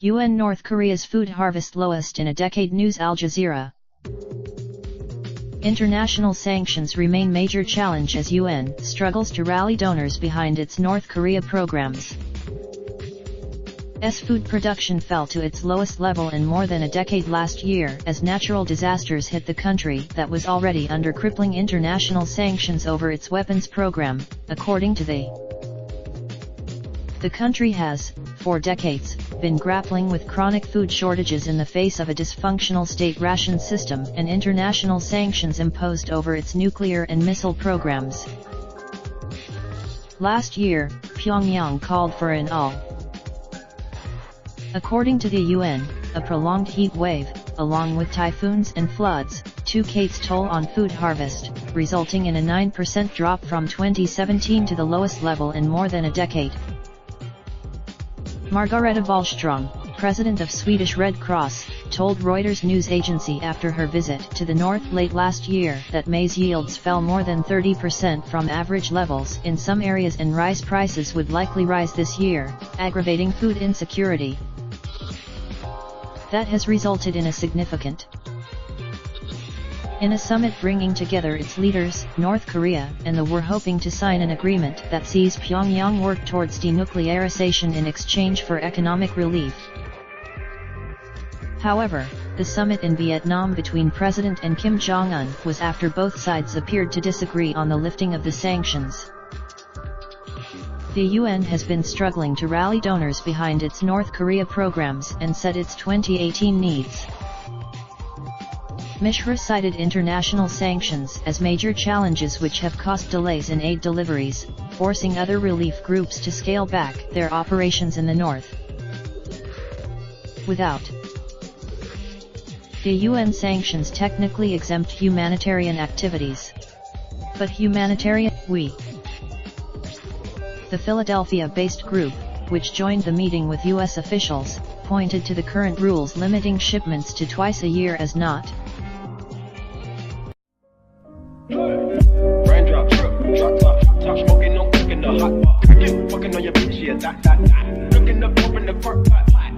UN North Korea's food harvest lowest in a decade. News Al Jazeera. International sanctions remain major challenge as UN struggles to rally donors behind its North Korea programs. Food production fell to its lowest level in more than a decade last year as natural disasters hit the country that was already under crippling international sanctions over its weapons program, according to the country has, for decades, been grappling with chronic food shortages in the face of a dysfunctional state ration system and international sanctions imposed over its nuclear and missile programs. Last year, Pyongyang called for an all. According to the UN, a prolonged heat wave, along with typhoons and floods, took its toll on food harvest, resulting in a 9% drop from 2017 to the lowest level in more than a decade. Margareta Wallström, president of Swedish Red Cross, told Reuters news agency after her visit to the north late last year that maize yields fell more than 30% from average levels in some areas and rice prices would likely rise this year, aggravating food insecurity. That has resulted in a significant in a summit bringing together its leaders, North Korea and the were hoping to sign an agreement that sees Pyongyang work towards denuclearization in exchange for economic relief. However, the summit in Vietnam between President and Kim Jong-un was after both sides appeared to disagree on the lifting of the sanctions. The UN has been struggling to rally donors behind its North Korea programs and set its 2018 needs. Mishra cited international sanctions as major challenges which have caused delays in aid deliveries, forcing other relief groups to scale back their operations in the north. Without the UN sanctions technically exempt humanitarian activities. But the Philadelphia-based group, which joined the meeting with U.S. officials, pointed to the current rules limiting shipments to twice a year as not raindrop, drop top smoking, no cooking the hot pot. Fucking on your bitch, yeah, that. Looking up, open the park, pot.